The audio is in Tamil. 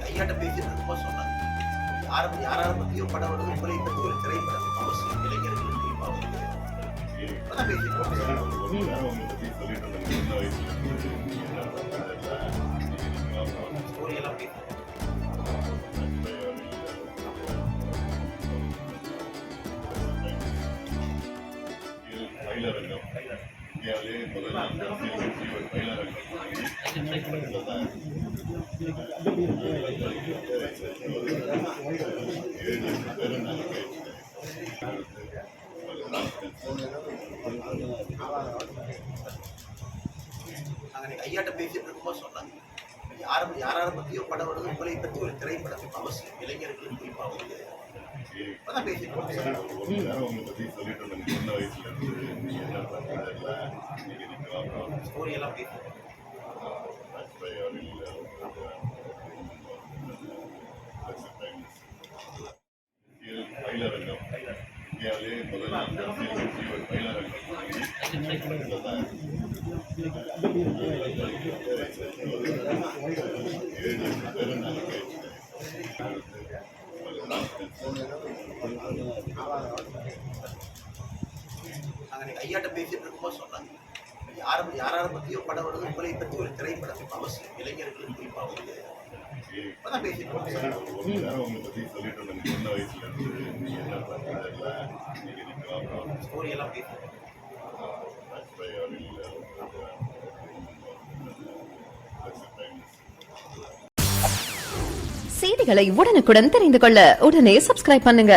ஐயாட்ட பேசிட்டு இருக்கும்போது சொன்னாங்க, யாரார பத்தியோ படம் வருது, உங்களை பற்றி ஒரு திரைப்படம் அவசியம் இளைஞர்களுக்கு குறிப்பாக ஸ்டோரியெல்லாம் பேசுவோம். இந்தியாவிலே முதல் ஐயாட்ட பேசிட்டு இருக்கும்போது சொன்னாங்க, யாரார பத்தியோ படம் வருது, உங்களை பற்றி ஒரு திரைப்படம் அவசியம் இளைஞர்களுக்கு குறிப்பாக பேசிட்டு ஸ்டோரியெல்லாம் பேசுவோம். இந்தியாவிலே முதல் ஐயாட்ட பேசிட்டு இருக்கும்போது சொன்னாங்க, யாரார பத்தியோ படம் வருது, உங்களை பற்றி ஒரு திரைப்படம் அவசியம் இளைஞர்களுக்கு குறிப்பாக பேசிட்டு ஸ்டோரியெல்லாம் பேசுவோம். செய்திகளை உடனுக்குடன் தெரிந்து கொள்ள உடனே சப்ஸ்கிரைப் பண்ணுங்க.